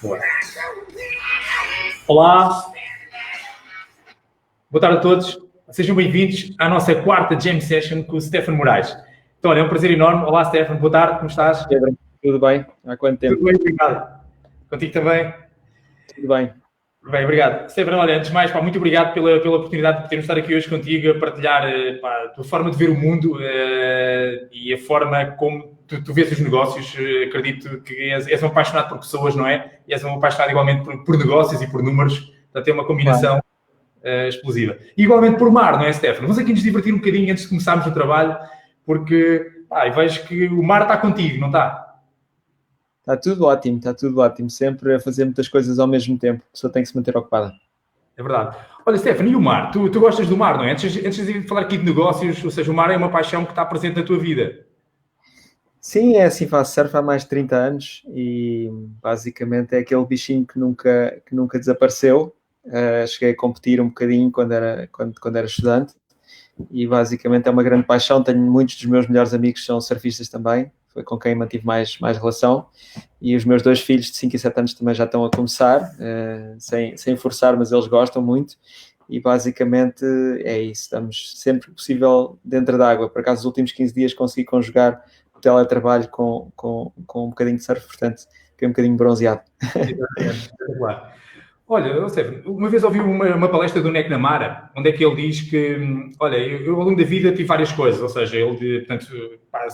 Boa. Olá, boa tarde a todos. Sejam bem-vindos à nossa quarta Jam Session com o Stefano Moraes. Então, olha, é um prazer enorme. Olá, Stefano, boa tarde, como estás? Tudo bem? Há quanto tempo? Tudo bem, obrigado. Contigo também? Tudo bem. Bem, obrigado. Stefano, olha, antes de mais, muito obrigado pela oportunidade de podermos estar aqui hoje contigo a partilhar a tua forma de ver o mundo e a forma como tu vês os negócios. Acredito que és um apaixonado por pessoas, não é? E és um apaixonado igualmente por negócios e por números. Portanto, é uma combinação explosiva. E igualmente por mar, não é, Stefano? Vamos aqui nos divertir um bocadinho antes de começarmos o trabalho, porque vejo que o mar está contigo, não está? Está tudo ótimo. Sempre a fazer muitas coisas ao mesmo tempo. A pessoa tem que se manter ocupada. É verdade. Olha, Stefano, e o mar? Tu gostas do mar, não é? Antes de falar aqui de negócios, ou seja, o mar é uma paixão que está presente na tua vida. Sim, é assim, faço surf há mais de 30 anos e basicamente é aquele bichinho que nunca desapareceu. Cheguei a competir um bocadinho quando era estudante e basicamente é uma grande paixão. Tenho muitos dos meus melhores amigos que são surfistas também, foi com quem mantive mais relação, e os meus 2 filhos de 5 e 7 anos também já estão a começar, sem forçar, mas eles gostam muito, e basicamente é isso, estamos sempre que possível dentro da água. Por acaso, os últimos 15 dias consegui conjugar o teletrabalho com um bocadinho de surf, portanto, fiquei um bocadinho bronzeado. Exatamente, claro. Olha, Stefano, uma vez ouvi uma palestra do McNamara, onde é que ele diz que, olha, eu ao longo da vida tive várias coisas, ou seja, portanto,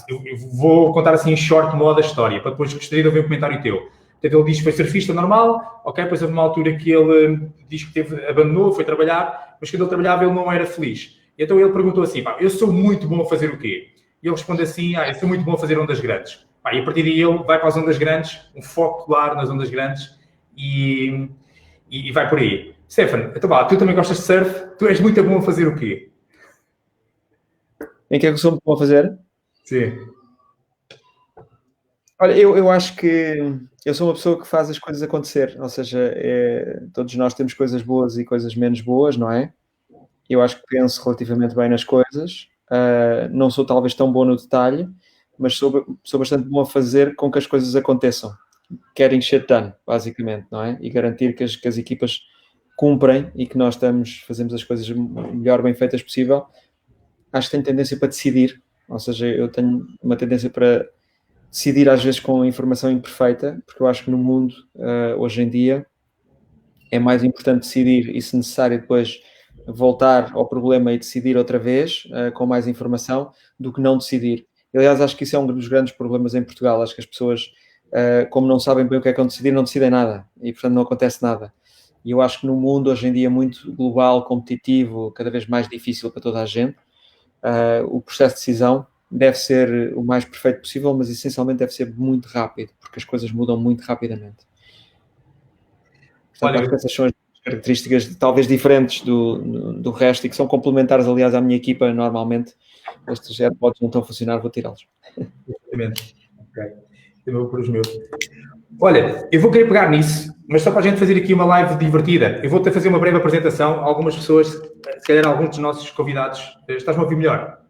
eu vou contar assim em short modo a história, para depois gostaria de ouvir um comentário teu. Portanto, ele diz que foi surfista normal, ok, depois houve uma altura que ele diz que abandonou, foi trabalhar, mas quando ele trabalhava ele não era feliz. E então ele perguntou assim, eu sou muito bom a fazer o quê? E ele responde assim, eu sou muito bom a fazer ondas grandes. E a partir daí ele vai para as ondas grandes, um foco claro nas ondas grandes e vai por aí. Stefano, então tu também gostas de surf, tu és muito bom a fazer o quê? Em que é que eu sou muito bom a fazer? Sim. Olha, eu acho que eu sou uma pessoa que faz as coisas acontecer, ou seja, todos nós temos coisas boas e coisas menos boas, não é? Eu acho que penso relativamente bem nas coisas, não sou talvez tão bom no detalhe, mas sou bastante bom a fazer com que as coisas aconteçam. Getting shit done, basicamente, não é? E garantir que as equipas cumprem e que nós fazemos as coisas o melhor bem feitas possível. Acho que tenho tendência para decidir, ou seja, eu tenho uma tendência para decidir às vezes com informação imperfeita, porque eu acho que no mundo, hoje em dia, é mais importante decidir e, se necessário, depois voltar ao problema e decidir outra vez, com mais informação, do que não decidir. Aliás, acho que isso é um dos grandes problemas em Portugal. Acho que as pessoas, como não sabem bem o que é que vão decidir, não decidem nada e, portanto, não acontece nada. E eu acho que no mundo, hoje em dia, muito global, competitivo, cada vez mais difícil para toda a gente, o processo de decisão deve ser o mais perfeito possível, mas essencialmente deve ser muito rápido, porque as coisas mudam muito rapidamente. Portanto, acho que essas são as características talvez diferentes do resto e que são complementares, aliás, à minha equipa. Normalmente, estes AirPods não estão a funcionar, vou tirá-los. Exatamente. Ok. Eu vou por os meus. Olha, eu vou querer pegar nisso, mas só para a gente fazer aqui uma live divertida. Eu vou-te fazer uma breve apresentação. Algumas pessoas, se calhar alguns dos nossos convidados, estás-me a ouvir melhor?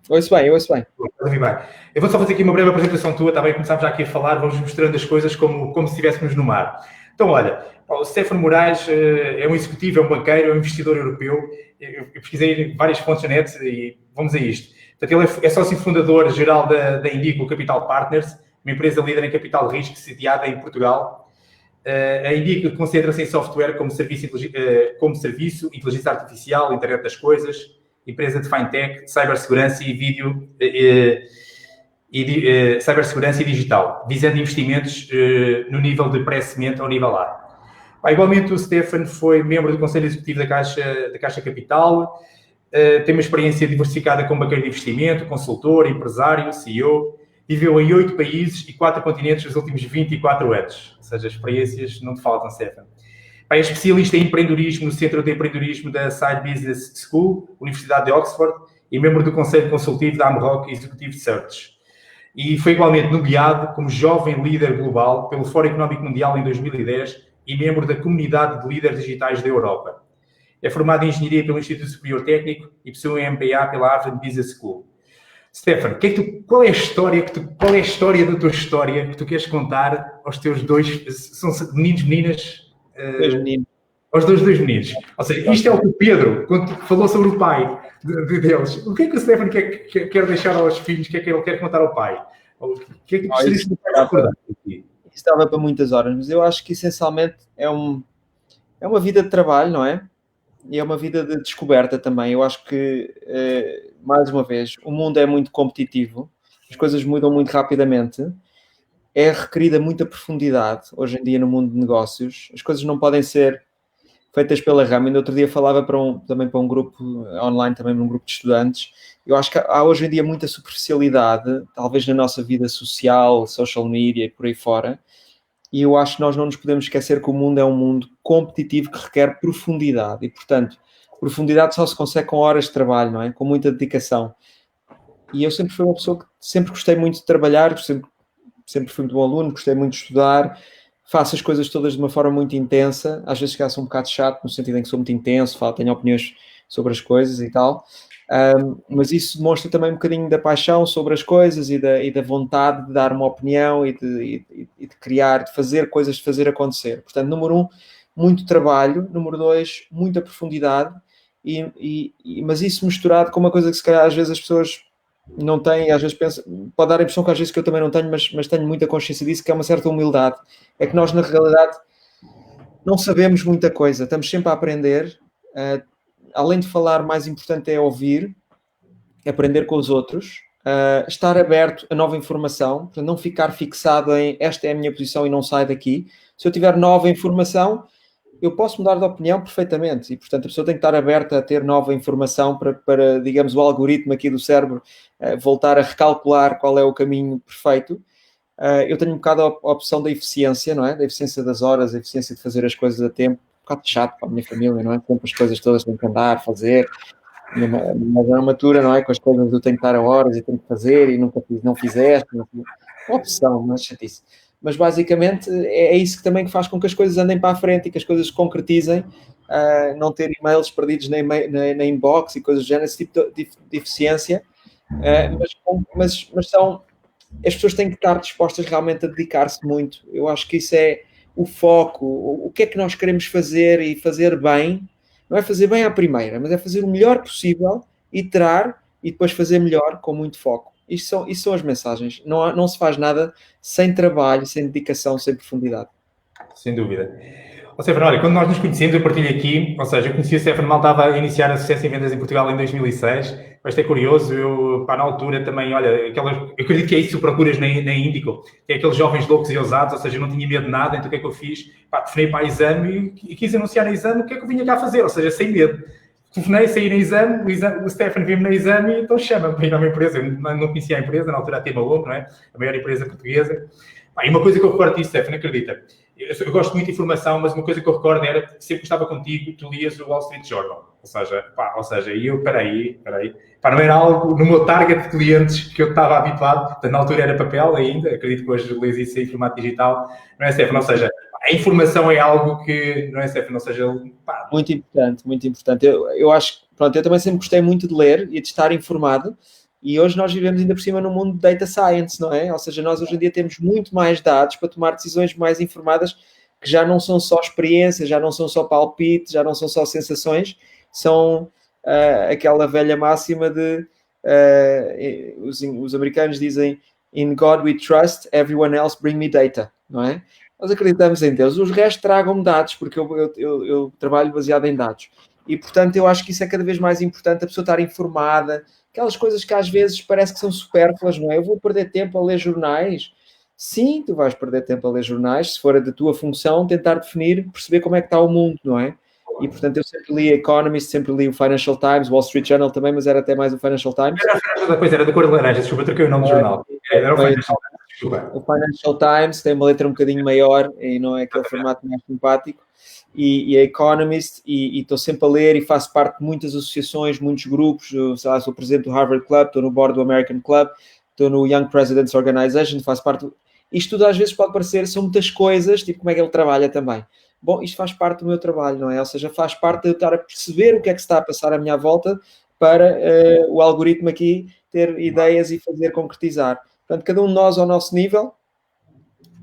Ouço bem. Eu vou só fazer aqui uma breve apresentação tua, está bem? Começámos já aqui a falar, vamos mostrando as coisas como se estivéssemos no mar. Então, olha, o Stefano Moraes é um executivo, é um banqueiro, é um investidor europeu. Eu pesquisei várias fontes na net e vamos a isto. Portanto, ele é sócio fundador geral da Indico Capital Partners, uma empresa líder em capital de risco sediada em Portugal. A Indico concentra-se em software como serviço, inteligência artificial, internet das coisas, empresa de fintech, cibersegurança cibersegurança e digital, visando investimentos no nível de pré-semente ao nível A. Igualmente, o Stefano foi membro do Conselho Executivo da Caixa Capital, tem uma experiência diversificada como banqueiro de investimento, consultor, empresário, CEO, viveu em 8 países e 4 continentes nos últimos 24 anos. Ou seja, experiências não te faltam, Stefano. É especialista em empreendedorismo no Centro de Empreendedorismo da Side Business School, Universidade de Oxford, e membro do Conselho Consultivo da Amrock Executive Search. E foi igualmente nomeado como Jovem Líder Global pelo Fórum Económico Mundial em 2010 e membro da Comunidade de Líderes Digitais da Europa. É formado em Engenharia pelo Instituto Superior Técnico e possui um MBA pela Harvard Business School. Stefano, qual é a história da tua história que tu queres contar aos teus dois, são meninos, meninas? Dois meninos. Aos dois meninos. Ou seja, isto é o que o Pedro, quando falou sobre o pai deles, o que é que o Stefano quer deixar aos filhos, o que é que ele quer contar ao pai? O que é que gostarias de recordar aqui? Estava para muitas horas, mas eu acho que essencialmente é uma vida de trabalho, não é? E é uma vida de descoberta também. Eu acho que, mais uma vez, o mundo é muito competitivo, as coisas mudam muito rapidamente, é requerida muita profundidade hoje em dia no mundo de negócios, as coisas não podem ser feitas pela rama. Ainda outro dia falava também para um grupo online, também para um grupo de estudantes. Eu acho que há hoje em dia muita superficialidade, talvez na nossa vida social, social media e por aí fora, e eu acho que nós não nos podemos esquecer que o mundo é um mundo competitivo que requer profundidade, e portanto, profundidade só se consegue com horas de trabalho, não é? Com muita dedicação. E eu sempre fui uma pessoa que sempre gostei muito de trabalhar, sempre fui muito bom aluno, gostei muito de estudar, faço as coisas todas de uma forma muito intensa, às vezes sou um bocado chato, no sentido em que sou muito intenso, tenho opiniões sobre as coisas e tal, mas isso demonstra também um bocadinho da paixão sobre as coisas e da vontade de dar uma opinião e de criar, de fazer coisas, de fazer acontecer. Portanto, número 1, muito trabalho, número 2, muita profundidade, mas isso misturado com uma coisa que se calhar às vezes as pessoas não têm, às vezes pode dar a impressão que às vezes que eu também não tenho, mas tenho muita consciência disso, que é uma certa humildade. É que nós, na realidade, não sabemos muita coisa, estamos sempre a aprender. Além de falar, mais importante é ouvir, aprender com os outros, estar aberto a nova informação, para não ficar fixado em esta é a minha posição e não saio daqui. Se eu tiver nova informação, eu posso mudar de opinião perfeitamente, e portanto a pessoa tem que estar aberta a ter nova informação para digamos, o algoritmo aqui do cérebro voltar a recalcular qual é o caminho perfeito. Eu tenho um bocado a opção da eficiência, não é? Da eficiência das horas, a eficiência de fazer as coisas a tempo. Um bocado chato para a minha família, não é? Sempre as coisas todas têm que andar, fazer. Mas é uma matura, não é? Com as coisas eu tenho que estar a horas e tenho que fazer e não fizeste. Opção, não é chatice. Mas basicamente é isso que também faz com que as coisas andem para a frente e que as coisas se concretizem, não ter e-mails perdidos na inbox e coisas do género, esse tipo de eficiência. Mas as pessoas têm que estar dispostas realmente a dedicar-se muito. Eu acho que isso é o foco, o que é que nós queremos fazer e fazer bem. Não é fazer bem à primeira, mas é fazer o melhor possível, iterar e depois fazer melhor com muito foco. Isso são as mensagens. Não se faz nada sem trabalho, sem dedicação, sem profundidade. Sem dúvida. Ou seja, olha, quando nós nos conhecemos, eu partilho aqui, ou seja, eu conheci o Stefano mal, estava a iniciar a sucesso em vendas em Portugal em 2006, mas é curioso, eu, na altura também, olha, eu acredito que é isso que tu procuras na Índico, que é aqueles jovens loucos e ousados, ou seja, eu não tinha medo de nada, então o que é que eu fiz? Telefonei para o exame e quis anunciar no exame o que é que eu vinha cá fazer, ou seja, sem medo. Telefonei, saí no exame, o Stefano veio-me no exame e então chama-me para ir a uma empresa, eu não conhecia a empresa, na altura a Tema Lobo, não é? A maior empresa portuguesa. E uma coisa que eu recordo disso, Stefano, acredita, eu gosto muito de informação, mas uma coisa que eu recordo era que sempre que estava contigo, tu lias o Wall Street Journal. Ou seja, e eu, peraí. Não era algo no meu target de clientes que eu estava habituado. Portanto, na altura era papel ainda, acredito que hoje lês isso em formato digital. Não é, Stefano? Ou seja, a informação é algo que, não é, Stefano? Ou seja, muito importante, muito importante. Eu acho que, pronto, eu também sempre gostei muito de ler e de estar informado. E hoje nós vivemos ainda por cima no mundo de data science, não é? Ou seja, nós hoje em dia temos muito mais dados para tomar decisões mais informadas, que já não são só experiências, já não são só palpites, já não são só sensações, são aquela velha máxima de os americanos dizem in God we trust, everyone else bring me data, não é? Nós acreditamos em Deus, os restos tragam-me dados, porque eu trabalho baseado em dados. E, portanto, eu acho que isso é cada vez mais importante, a pessoa estar informada, aquelas coisas que às vezes parece que são supérfluas, não é? Eu vou perder tempo a ler jornais. Sim, tu vais perder tempo a ler jornais, se for a da tua função, tentar definir, perceber como é que está o mundo, não é? E, portanto, eu sempre li Economist, sempre li o Financial Times, Wall Street Journal também, mas era até mais o Financial Times. Era da cor de laranja, desculpa, troquei o nome do jornal. Era o Financial Times, desculpa. O Financial Times tem uma letra um bocadinho maior e não é aquele formato mais simpático. E a Economist, e estou sempre a ler e faço parte de muitas associações, muitos grupos. Sou presidente do Harvard Club, estou no board do American Club, estou no Young Presidents Organization, faço parte do... Isto tudo às vezes pode parecer, são muitas coisas, tipo como é que ele trabalha também. Bom, isto faz parte do meu trabalho, não é? Ou seja, faz parte de eu estar a perceber o que é que está a passar à minha volta para o algoritmo aqui ter ideias e fazer concretizar. Portanto, cada um de nós ao nosso nível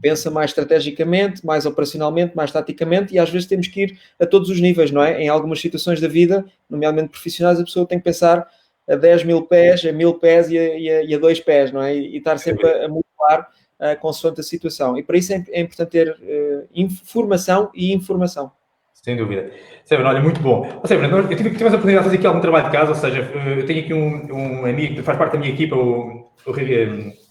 pensa mais estrategicamente, mais operacionalmente, mais taticamente, e às vezes temos que ir a todos os níveis, não é? Em algumas situações da vida, nomeadamente profissionais, a pessoa tem que pensar a 10 mil pés, a 1000 pés e a 2 pés, não é? E estar sempre a modular consoante a situação. E para isso é importante ter informação e informação. Sem dúvida. Severino, olha, muito bom. Severino, eu tive a oportunidade de fazer aqui algum trabalho de casa, ou seja, eu tenho aqui um amigo que faz parte da minha equipa,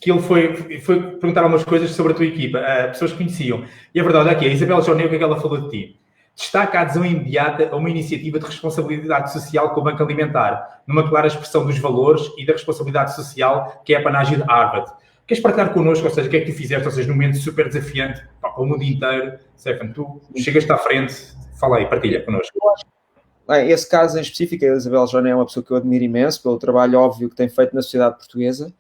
que ele foi perguntar algumas coisas sobre a tua equipa, a pessoas que conheciam. E a verdade é que a Isabel Jorneu, o que é que ela falou de ti? Destaca a adesão imediata a uma iniciativa de responsabilidade social com o Banco Alimentar, numa clara expressão dos valores e da responsabilidade social que é a panagem de Harvard. Queres partilhar connosco, ou seja, o que é que tu fizeste, ou seja, num momento super desafiante para o mundo inteiro? Stefan, tu chegaste à frente, fala aí, partilha connosco. Esse caso em específico, a Isabel Jornal é uma pessoa que eu admiro imenso pelo trabalho óbvio que tem feito na sociedade portuguesa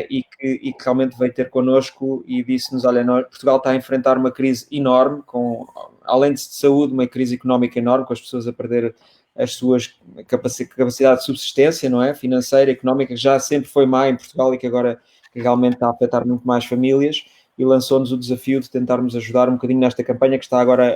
e que realmente veio ter connosco e disse-nos, olha, Portugal está a enfrentar uma crise enorme, além de saúde, uma crise económica enorme, com as pessoas a perder as suas capacidade de subsistência, não é? Financeira, económica, que já sempre foi má em Portugal e que agora realmente está a afetar muito mais famílias, e lançou-nos o desafio de tentarmos ajudar um bocadinho nesta campanha que está agora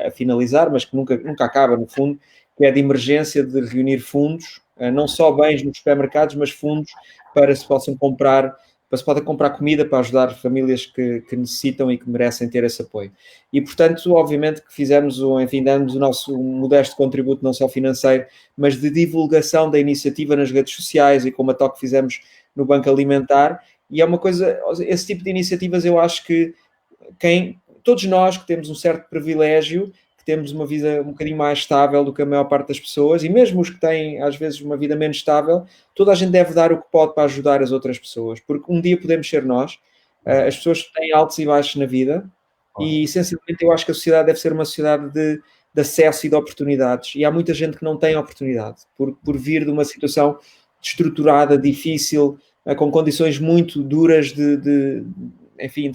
a finalizar, mas que nunca acaba, no fundo, que é de emergência de reunir fundos, não só bens nos supermercados, mas fundos para se possam comprar, para se poder comprar comida para ajudar famílias que necessitam e que merecem ter esse apoio. E, portanto, obviamente que fizemos, damos o nosso modesto contributo, não só financeiro, mas de divulgação da iniciativa nas redes sociais e com uma talk que fizemos no Banco Alimentar. E é uma coisa, esse tipo de iniciativas eu acho que todos nós que temos um certo privilégio, que temos uma vida um bocadinho mais estável do que a maior parte das pessoas, e mesmo os que têm às vezes uma vida menos estável, toda a gente deve dar o que pode para ajudar as outras pessoas, porque um dia podemos ser nós, as pessoas têm altos e baixos na vida, e essencialmente eu acho que a sociedade deve ser uma sociedade de acesso e de oportunidades, e há muita gente que não tem oportunidade, por vir de uma situação estruturada, difícil, com condições muito duras de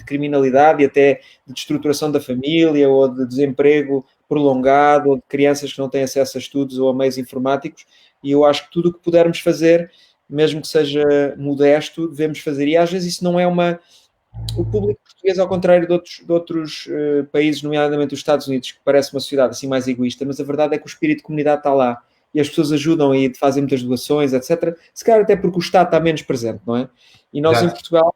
criminalidade e até de destruturação da família ou de desemprego prolongado ou de crianças que não têm acesso a estudos ou a meios informáticos, e eu acho que tudo o que pudermos fazer, mesmo que seja modesto, devemos fazer, e às vezes isso não é o público português, ao contrário de outros países, nomeadamente os Estados Unidos, que parece uma sociedade assim mais egoísta, mas a verdade é que o espírito de comunidade está lá, e as pessoas ajudam e fazem muitas doações, etc. Se calhar até porque o Estado está menos presente, não é? E nós em Portugal,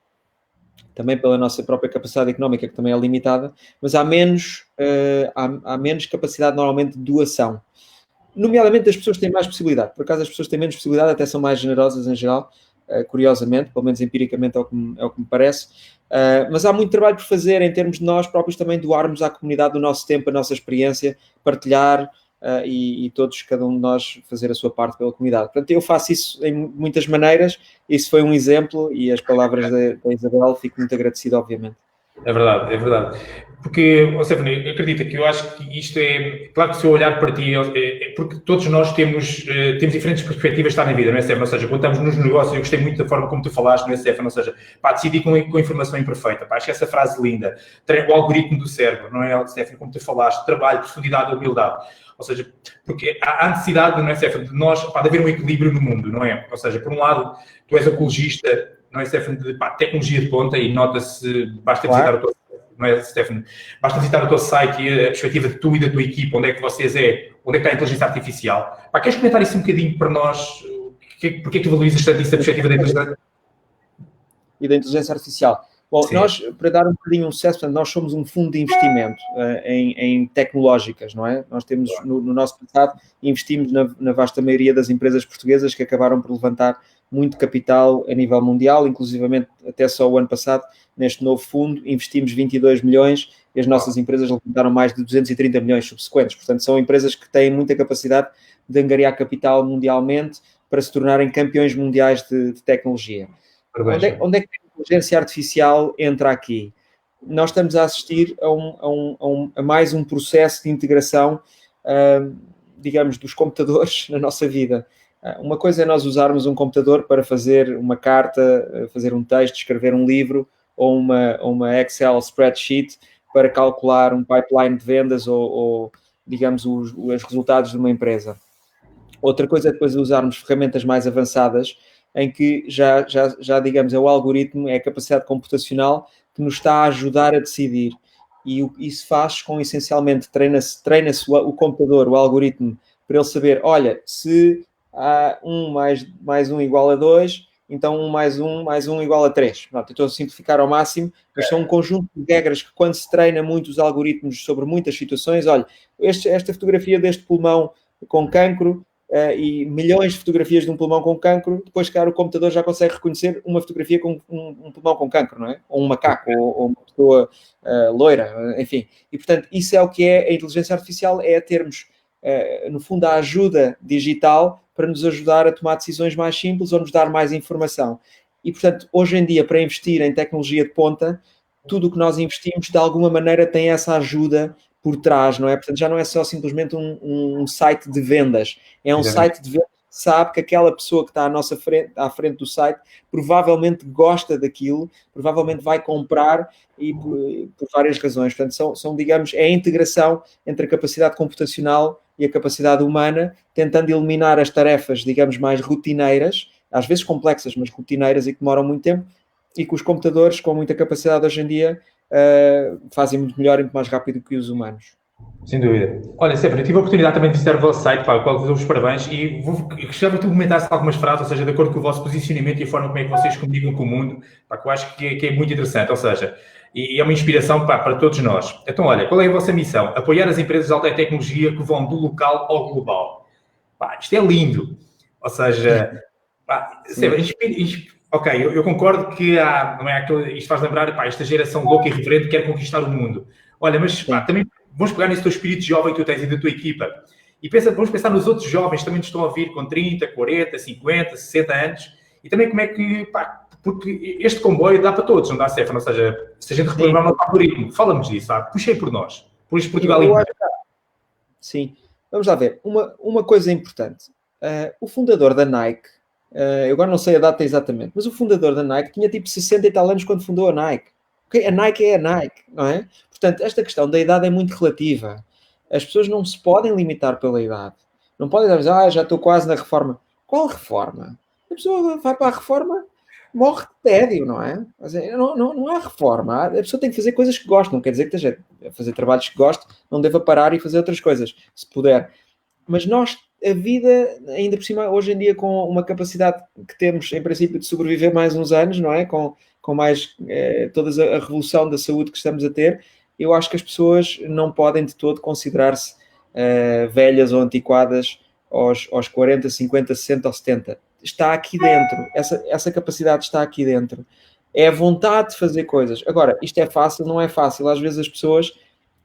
também pela nossa própria capacidade económica, que também é limitada, mas há menos capacidade normalmente de doação. Nomeadamente as pessoas têm mais possibilidade. Por acaso as pessoas têm menos possibilidade, até são mais generosas em geral, curiosamente, pelo menos empiricamente é o que me parece. Mas há muito trabalho por fazer em termos de nós próprios também doarmos à comunidade o nosso tempo, a nossa experiência, partilhar, e todos, cada um de nós, fazer a sua parte pela comunidade. Portanto, eu faço isso em muitas maneiras. Isso foi um exemplo, e as palavras da Isabel, fico muito agradecido, obviamente. É verdade, é verdade. Porque, Stefano, acredita que eu acho que isto é... Claro que se eu olhar para ti, porque todos nós temos diferentes perspectivas de estar na vida, não é, Stefano? Ou seja, quando estamos nos negócios, eu gostei muito da forma como tu falaste, não é, Stefano? Ou seja, decidir com informação imperfeita. Acho que essa frase linda. O algoritmo do cérebro, não é, Stefano? Como tu falaste, trabalho, profundidade, humildade. Ou seja, porque há necessidade, não é, Stefano, de nós, de haver um equilíbrio no mundo, não é? Ou seja, por um lado, tu és ecologista, não é, Stefano, de tecnologia de ponta, e nota-se, basta visitar o teu, não é, Stefano, basta visitar o teu site e a perspectiva de tu e da tua equipa, onde é que está a inteligência artificial. Queres comentar isso um bocadinho para nós? Porque é que tu valorizas tanto isso da perspectiva da inteligência? E da inteligência artificial. Bom, sim. Nós, para dar um bocadinho um sucesso, nós somos um fundo de investimento em tecnológicas, não é? Nós temos, no nosso passado, investimos na vasta maioria das empresas portuguesas que acabaram por levantar muito capital a nível mundial, inclusivamente até só o ano passado, neste novo fundo, investimos 22 milhões e as nossas empresas levantaram mais de 230 milhões subsequentes. Portanto, são empresas que têm muita capacidade de angariar capital mundialmente para se tornarem campeões mundiais de tecnologia. Onde é que a inteligência artificial entra aqui? Nós estamos a assistir a mais um processo de integração, digamos, dos computadores na nossa vida. Uma coisa é nós usarmos um computador para fazer uma carta, fazer um texto, escrever um livro, ou uma Excel spreadsheet para calcular um pipeline de vendas ou digamos, os resultados de uma empresa. Outra coisa é depois usarmos ferramentas mais avançadas em que já digamos, é o algoritmo, é a capacidade computacional que nos está a ajudar a decidir. E isso faz com, essencialmente, treina-se o computador, o algoritmo, para ele saber, olha, se há 1 mais 1 igual a 2, então 1 mais 1 igual a 3. Pronto, estou a simplificar ao máximo, mas são um conjunto de regras que, quando se treina muito os algoritmos sobre muitas situações, olha, esta fotografia deste pulmão com cancro, e milhões de fotografias de um pulmão com cancro, depois, claro, o computador já consegue reconhecer uma fotografia com um pulmão com cancro, não é? Ou um macaco, ou uma pessoa loira, enfim. E, portanto, isso é o que é a inteligência artificial, é termos, no fundo, a ajuda digital para nos ajudar a tomar decisões mais simples ou nos dar mais informação. E, portanto, hoje em dia, para investir em tecnologia de ponta, tudo o que nós investimos, de alguma maneira, tem essa ajuda por trás, não é? Portanto, já não é só simplesmente um site de vendas, é um site de vendas que sabe que aquela pessoa que está à frente do site provavelmente gosta daquilo, provavelmente vai comprar, e por várias razões. Portanto, são, digamos, é a integração entre a capacidade computacional e a capacidade humana, tentando eliminar as tarefas, digamos, mais rotineiras, às vezes complexas, mas rotineiras e que demoram muito tempo, e que os computadores, com muita capacidade hoje em dia, fazem muito melhor e muito mais rápido que os humanos. Sem dúvida. Olha, Stefano, eu tive a oportunidade também de visitar o vosso site, para o qual vos dou os parabéns, e gostava que tu comentasse algumas frases, ou seja, de acordo com o vosso posicionamento e a forma como é que vocês comunicam com o mundo, pá, que eu acho que é muito interessante, ou seja, e é uma inspiração, pá, para todos nós. Então, olha, qual é a vossa missão? Apoiar as empresas de alta tecnologia que vão do local ao global. Pá, isto é lindo. Ou seja, pá, ok, eu concordo que não é aquilo, isto faz lembrar, pá, esta geração louca e irreverente que quer conquistar o mundo. Olha, mas pá, também vamos pegar nesse teu espírito jovem que tu tens e da tua equipa e vamos pensar nos outros jovens que também nos estão a ouvir com 30, 40, 50, 60 anos e também como é que, pá, porque este comboio dá para todos, não dá, Stefano? Ou seja, se a gente reformular o nosso algoritmo, fala-nos disso, sabe? Puxei por nós, por este Portugal inteiro. Sim, vamos lá ver. Uma coisa importante. O fundador da Nike, eu agora não sei a data exatamente, mas o fundador da Nike tinha tipo 60 e tal anos quando fundou a Nike. Okay? A Nike é a Nike, não é? Portanto, esta questão da idade é muito relativa. As pessoas não se podem limitar pela idade. Não podem dizer, já estou quase na reforma. Qual reforma? A pessoa vai para a reforma, morre de tédio, não é? Não há reforma. A pessoa tem que fazer coisas que gosta. Não quer dizer que esteja a fazer trabalhos que gosta, não deva parar e fazer outras coisas, se puder. Mas nós, a vida, ainda por cima, hoje em dia, com uma capacidade que temos, em princípio, de sobreviver mais uns anos, não é? Com mais toda a revolução da saúde que estamos a ter, eu acho que as pessoas não podem de todo considerar-se velhas ou antiquadas aos 40, 50, 60 ou 70. Está aqui dentro. Essa capacidade está aqui dentro. É a vontade de fazer coisas. Agora, isto é fácil? Não é fácil. Às vezes as pessoas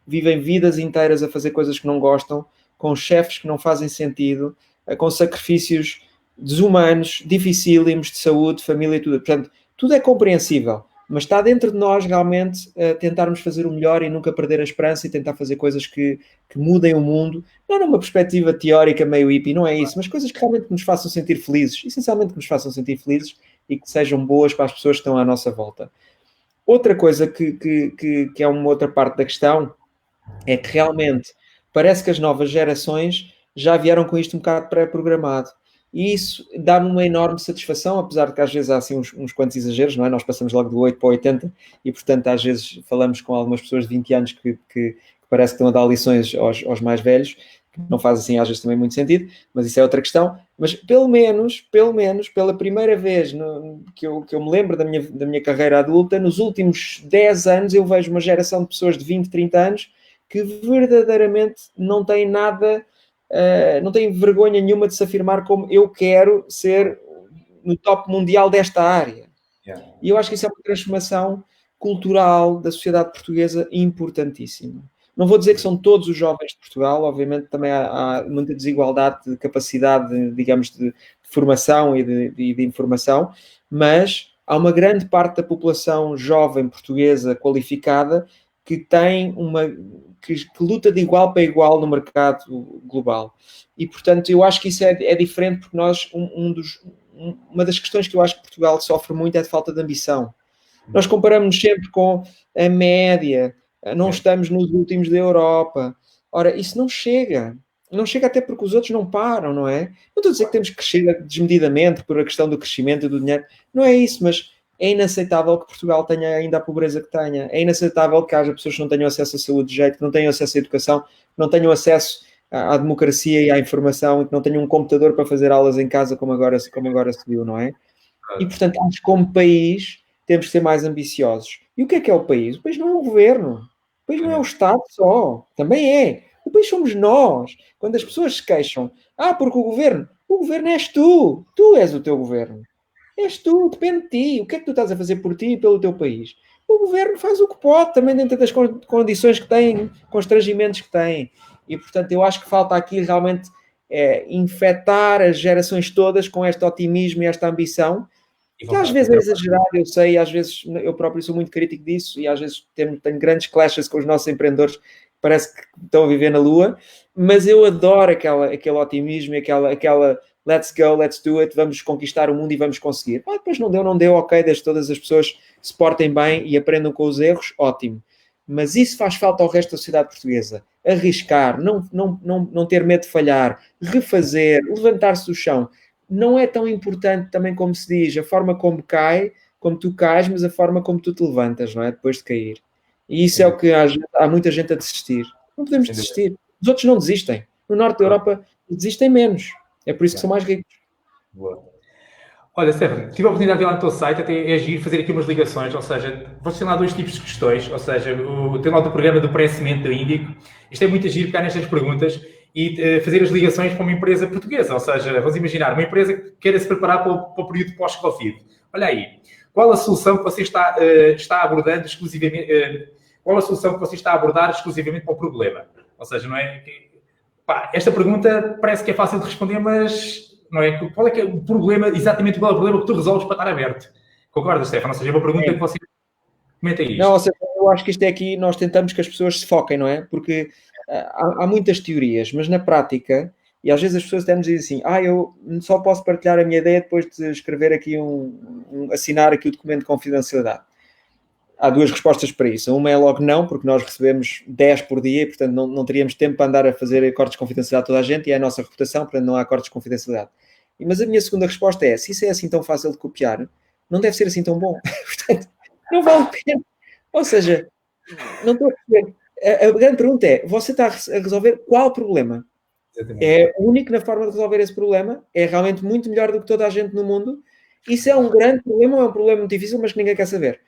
vivem vidas inteiras a fazer coisas que não gostam, com chefes que não fazem sentido, com sacrifícios desumanos, dificílimos, de saúde, família e tudo. Portanto, tudo é compreensível, mas está dentro de nós realmente tentarmos fazer o melhor e nunca perder a esperança e tentar fazer coisas que mudem o mundo, não numa perspectiva teórica meio hippie, não é isso, mas coisas que realmente nos façam sentir felizes, essencialmente que nos façam sentir felizes e que sejam boas para as pessoas que estão à nossa volta. Outra coisa que é uma outra parte da questão é que realmente parece que as novas gerações já vieram com isto um bocado pré-programado. E isso dá-me uma enorme satisfação, apesar de que às vezes há assim uns quantos exageros, não é? Nós passamos logo do 8 para o 80 e, portanto, às vezes falamos com algumas pessoas de 20 anos que parece que estão a dar lições aos mais velhos, que não faz assim às vezes também muito sentido, mas isso é outra questão. Mas pelo menos, pela primeira vez que eu me lembro da minha carreira adulta, nos últimos 10 anos eu vejo uma geração de pessoas de 20, 30 anos que verdadeiramente não têm nada... não tem vergonha nenhuma de se afirmar como eu quero ser no top mundial desta área. Yeah. E eu acho que isso é uma transformação cultural da sociedade portuguesa importantíssima. Não vou dizer que são todos os jovens de Portugal, obviamente também há muita desigualdade de capacidade, digamos, de formação e de informação, mas há uma grande parte da população jovem portuguesa qualificada que tem que luta de igual para igual no mercado global. E, portanto, eu acho que isso é diferente porque nós, uma das questões que eu acho que Portugal sofre muito é de falta de ambição. Nós comparamos-nos sempre com a média, não estamos nos últimos da Europa. Ora, isso não chega. não chega até porque os outros não param, não é? Não estou a dizer que temos que crescer desmedidamente por a questão do crescimento e do dinheiro, não é isso, mas é inaceitável que Portugal tenha ainda a pobreza que tenha, é inaceitável que haja pessoas que não tenham acesso à saúde de jeito, que não tenham acesso à educação, que não tenham acesso à democracia e à informação e que não tenham um computador para fazer aulas em casa como agora se viu, não é? E, portanto, acho que como país temos que ser mais ambiciosos. E o que é o país? O país não é o governo. O país não é o Estado só. Também é. O país somos nós. Quando as pessoas se queixam, porque o governo és tu. Tu és o teu governo. És tu, depende de ti. O que é que tu estás a fazer por ti e pelo teu país? O governo faz o que pode, também dentro das condições que tem, constrangimentos que tem. E, portanto, eu acho que falta aqui realmente infectar as gerações todas com este otimismo e esta ambição, que às vezes é exagerado, eu sei, às vezes eu próprio sou muito crítico disso e às vezes tenho grandes clashes com os nossos empreendedores, parece que estão a viver na lua, mas eu adoro aquele otimismo e aquela let's go, let's do it, vamos conquistar o mundo e vamos conseguir. Depois não deu, ok, desde todas as pessoas se portem bem e aprendam com os erros, ótimo. Mas isso faz falta ao resto da sociedade portuguesa. Arriscar, não ter medo de falhar, refazer, levantar-se do chão. Não é tão importante também como se diz, a forma como tu cais, mas a forma como tu te levantas, não é? Depois de cair. E isso é o que há muita gente a desistir. Não podemos desistir. Os outros não desistem. No norte da Europa desistem menos. É por isso que são mais ricos. Boa. Olha, Stefano, tive a oportunidade de ir lá no teu site, até agir, fazer aqui umas ligações, ou seja, vocês têm lá dois tipos de questões, ou seja, tem lá o programa do pré-semente da Índico. Isto é muito agir, pegar nestas perguntas e fazer as ligações para uma empresa portuguesa, ou seja, vamos imaginar, uma empresa que queira se preparar para o período pós-Covid. Olha aí, qual a solução que você está abordando exclusivamente, qual a solução que você está a abordar exclusivamente para o problema? Ou seja, não é... esta pergunta parece que é fácil de responder, mas... não é? Qual é que é o problema, exatamente qual é o problema que tu resolves para estar aberto? Concordas, Stefano? Ou seja, é uma pergunta que você comenta isto. Não, ou seja, eu acho que isto é aqui, nós tentamos que as pessoas se foquem, não é? Porque há muitas teorias, mas na prática, e às vezes as pessoas até nos dizem assim, eu só posso partilhar a minha ideia depois de escrever aqui assinar aqui o documento de confidencialidade. Há duas respostas para isso. Uma é logo não, porque nós recebemos 10 por dia e, portanto, não teríamos tempo para andar a fazer acordos de confidencialidade a toda a gente e é a nossa reputação, portanto, não há acordos de confidencialidade. Mas a minha segunda resposta é, se isso é assim tão fácil de copiar, não deve ser assim tão bom. Portanto, não vale a pena. Ou seja, não estou a perceber. A grande pergunta é, você está a resolver qual problema? Exatamente. É único na forma de resolver esse problema? É realmente muito melhor do que toda a gente no mundo? Isso é um grande problema ou é um problema muito difícil, mas que ninguém quer saber?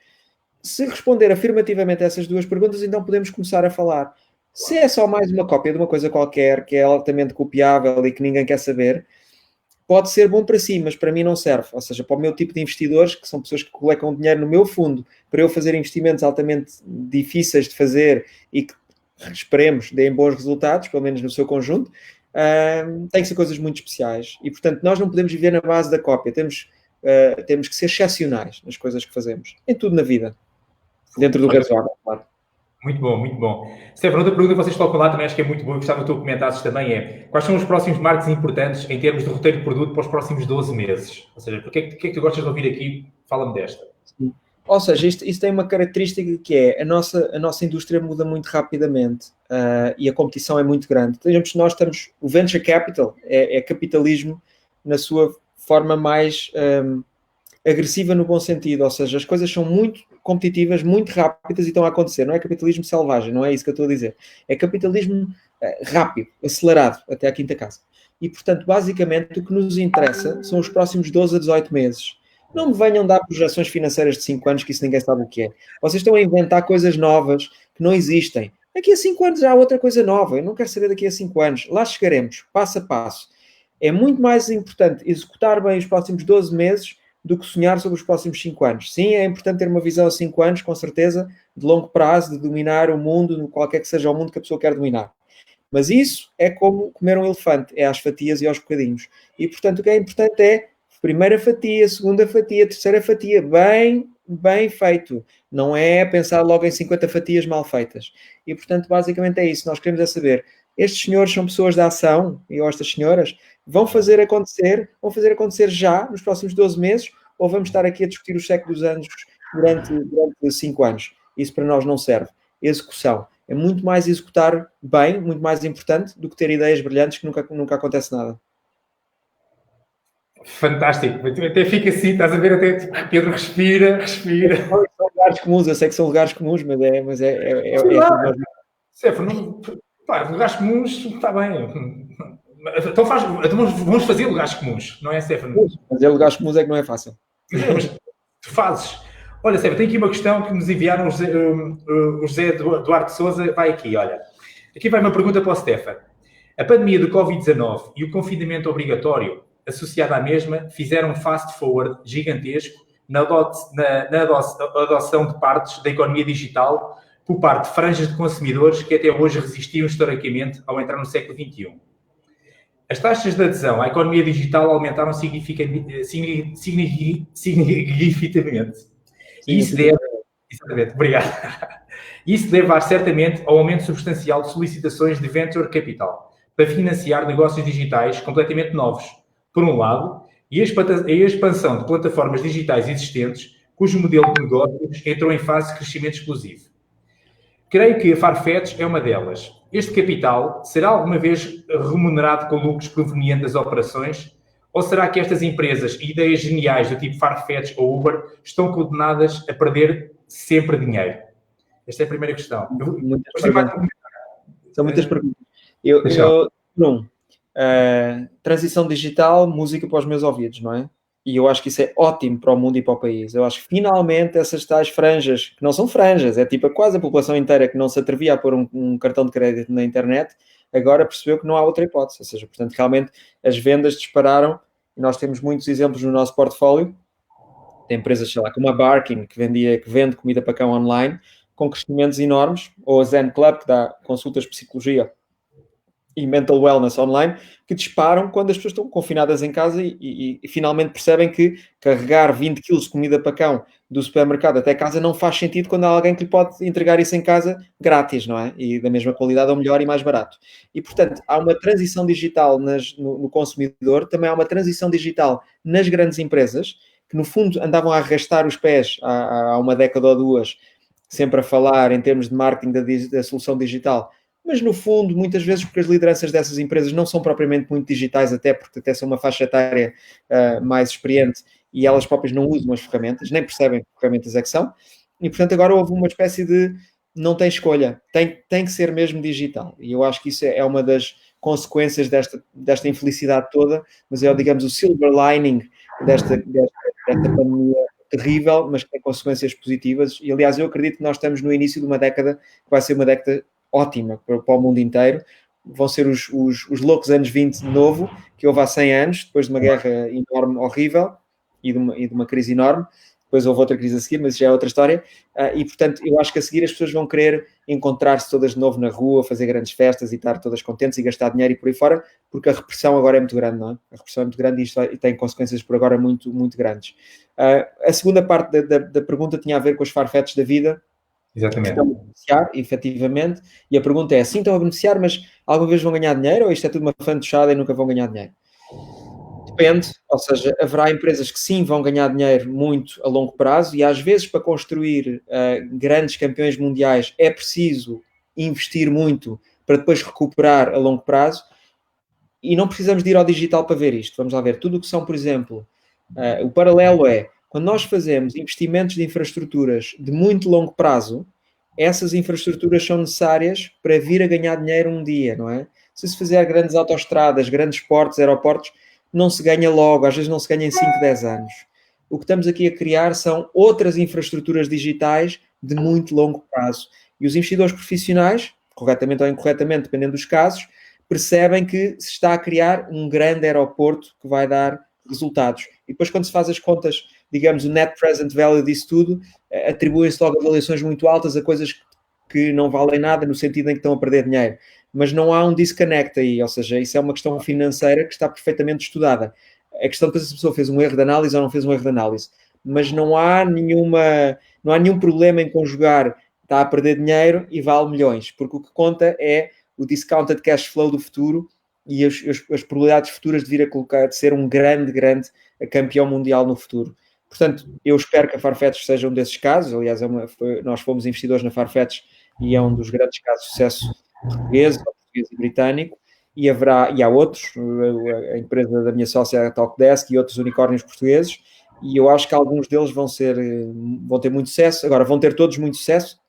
Se responder afirmativamente a essas duas perguntas, então podemos começar a falar. Se é só mais uma cópia de uma coisa qualquer, que é altamente copiável e que ninguém quer saber, pode ser bom para si, mas para mim não serve. Ou seja, para o meu tipo de investidores, que são pessoas que colocam dinheiro no meu fundo, para eu fazer investimentos altamente difíceis de fazer e que, esperemos, deem bons resultados, pelo menos no seu conjunto, tem que ser coisas muito especiais. E, portanto, nós não podemos viver na base da cópia. Temos que ser excepcionais nas coisas que fazemos. Em tudo na vida. Dentro do razoável, claro. Muito bom, muito bom. Stefano, outra pergunta que vocês colocam lá também acho que é muito boa e gostava que tu comentasses também é quais são os próximos marcos importantes em termos de roteiro de produto para os próximos 12 meses? Ou seja, o que é que tu gostas de ouvir aqui? Fala-me desta. Sim. Ou seja, isto tem uma característica que é a nossa indústria muda muito rapidamente e a competição é muito grande. Por exemplo, nós estamos... O venture capital é capitalismo na sua forma mais... agressiva no bom sentido, ou seja, as coisas são muito competitivas, muito rápidas e estão a acontecer. Não é capitalismo selvagem, não é isso que eu estou a dizer. É capitalismo rápido, acelerado, até à quinta casa. E, portanto, basicamente, o que nos interessa são os próximos 12 a 18 meses. Não me venham dar projeções financeiras de 5 anos, que isso ninguém sabe o que é. Vocês estão a inventar coisas novas que não existem. Daqui a 5 anos já há outra coisa nova. Eu não quero saber daqui a 5 anos. Lá chegaremos, passo a passo. É muito mais importante executar bem os próximos 12 meses do que sonhar sobre os próximos 5 anos. Sim, é importante ter uma visão a 5 anos, com certeza, de longo prazo, de dominar o mundo, qualquer que seja o mundo que a pessoa quer dominar. Mas isso é como comer um elefante, é às fatias e aos bocadinhos. E, portanto, o que é importante é primeira fatia, segunda fatia, terceira fatia, bem feito. Não é pensar logo em 50 fatias mal feitas. E, portanto, basicamente é isso. Nós queremos é saber, estes senhores são pessoas da ação, ou estas senhoras, vão fazer acontecer já, nos próximos 12 meses, ou vamos estar aqui a discutir o cheque dos anos durante 5 anos? Isso para nós não serve. Execução. É muito mais executar bem, muito mais importante do que ter ideias brilhantes que nunca acontece nada. Fantástico. Até fica assim, estás a ver, até Pedro respira. São lugares comuns, eu sei que são lugares comuns, mas é Stefano, lugares comuns, está bem. Então vamos fazer lugares comuns, não é, Stefano? Fazer lugares comuns é que não é fácil. Mas tu fazes. Olha, Stefano, tem aqui uma questão que nos enviaram o José Duarte Souza. Vai aqui, olha. Aqui vai uma pergunta para o Stefano. A pandemia do Covid-19 e o confinamento obrigatório associado à mesma fizeram um fast forward gigantesco na adoção de partes da economia digital por parte de franjas de consumidores que até hoje resistiam historicamente ao entrar no século XXI. As taxas de adesão à economia digital aumentaram significativamente. E isso deve... Exatamente, obrigado. Isso deve certamente ao aumento substancial de solicitações de venture capital para financiar negócios digitais completamente novos, por um lado, e a expansão de plataformas digitais existentes, cujo modelo de negócios entrou em fase de crescimento explosivo. Creio que a Farfetch é uma delas. Este capital será alguma vez remunerado com lucros provenientes das operações? Ou será que estas empresas e ideias geniais do tipo Farfetch ou Uber estão condenadas a perder sempre dinheiro? Esta é a primeira questão. São muitas perguntas. Transição digital, música para os meus ouvidos, não é? E eu acho que isso é ótimo para o mundo e para o país. Eu acho que finalmente essas tais franjas, que não são franjas, é tipo quase a população inteira que não se atrevia a pôr um cartão de crédito na internet, agora percebeu que não há outra hipótese. Ou seja, portanto, realmente as vendas dispararam. E nós temos muitos exemplos no nosso portfólio. Tem empresas, sei lá, como a Barking, que vende comida para cão online, com crescimentos enormes, ou a Zen Club, que dá consultas de psicologia e mental wellness online, que disparam quando as pessoas estão confinadas em casa e finalmente percebem que carregar 20 kg de comida para cão do supermercado até casa não faz sentido quando há alguém que lhe pode entregar isso em casa grátis, não é? E da mesma qualidade ou melhor e mais barato. E, portanto, há uma transição digital no consumidor, também há uma transição digital nas grandes empresas, que no fundo andavam a arrastar os pés há uma década ou duas, sempre a falar em termos de marketing da solução digital, mas no fundo, muitas vezes, porque as lideranças dessas empresas não são propriamente muito digitais, porque até são uma faixa etária mais experiente e elas próprias não usam as ferramentas, nem percebem que ferramentas é que são, e portanto agora houve uma espécie de não tem escolha, tem que ser mesmo digital, e eu acho que isso é uma das consequências desta infelicidade toda, mas é, digamos, o silver lining desta pandemia terrível, mas que tem consequências positivas, e aliás eu acredito que nós estamos no início de uma década que vai ser uma década ótima para o mundo inteiro. Vão ser os loucos anos 20 de novo, que houve há 100 anos, depois de uma guerra enorme, horrível, e de uma crise enorme. Depois houve outra crise a seguir, mas já é outra história. E, portanto, eu acho que a seguir as pessoas vão querer encontrar-se todas de novo na rua, fazer grandes festas e estar todas contentes e gastar dinheiro e por aí fora, porque a repressão agora é muito grande, não é? A repressão é muito grande e isto tem consequências por agora muito, muito grandes. A segunda parte da pergunta tinha a ver com os Farfetch da vida. Exatamente. Estão a beneficiar, efetivamente, e a pergunta é, sim, estão a beneficiar, mas alguma vez vão ganhar dinheiro ou isto é tudo uma fantochada e nunca vão ganhar dinheiro? Depende, ou seja, haverá empresas que sim vão ganhar dinheiro muito a longo prazo e às vezes para construir grandes campeões mundiais é preciso investir muito para depois recuperar a longo prazo e não precisamos de ir ao digital para ver isto. Vamos lá ver, tudo o que são, por exemplo, o paralelo é quando nós fazemos investimentos de infraestruturas de muito longo prazo, essas infraestruturas são necessárias para vir a ganhar dinheiro um dia, não é? Se fizer grandes autoestradas, grandes portos, aeroportos, não se ganha logo, às vezes não se ganha em 5, 10 anos. O que estamos aqui a criar são outras infraestruturas digitais de muito longo prazo. E os investidores profissionais, corretamente ou incorretamente, dependendo dos casos, percebem que se está a criar um grande aeroporto que vai dar resultados. E depois, quando se faz as contas, digamos, o net present value disso tudo, atribuem-se logo avaliações muito altas a coisas que não valem nada, no sentido em que estão a perder dinheiro. Mas não há um disconnect aí, ou seja, isso é uma questão financeira que está perfeitamente estudada. A questão de se a pessoa fez um erro de análise ou não fez um erro de análise. Mas não há nenhum problema em conjugar está a perder dinheiro e vale milhões, porque o que conta é o discounted cash flow do futuro e as probabilidades futuras de vir de ser um grande campeão mundial no futuro. Portanto, eu espero que a Farfetch seja um desses casos. Aliás, nós fomos investidores na Farfetch e é um dos grandes casos de sucesso português e britânico, e há outros, a empresa da minha sócia, a Talkdesk, e outros unicórnios portugueses, e eu acho que alguns deles vão ter muito sucesso. Agora, vão ter todos muito sucesso?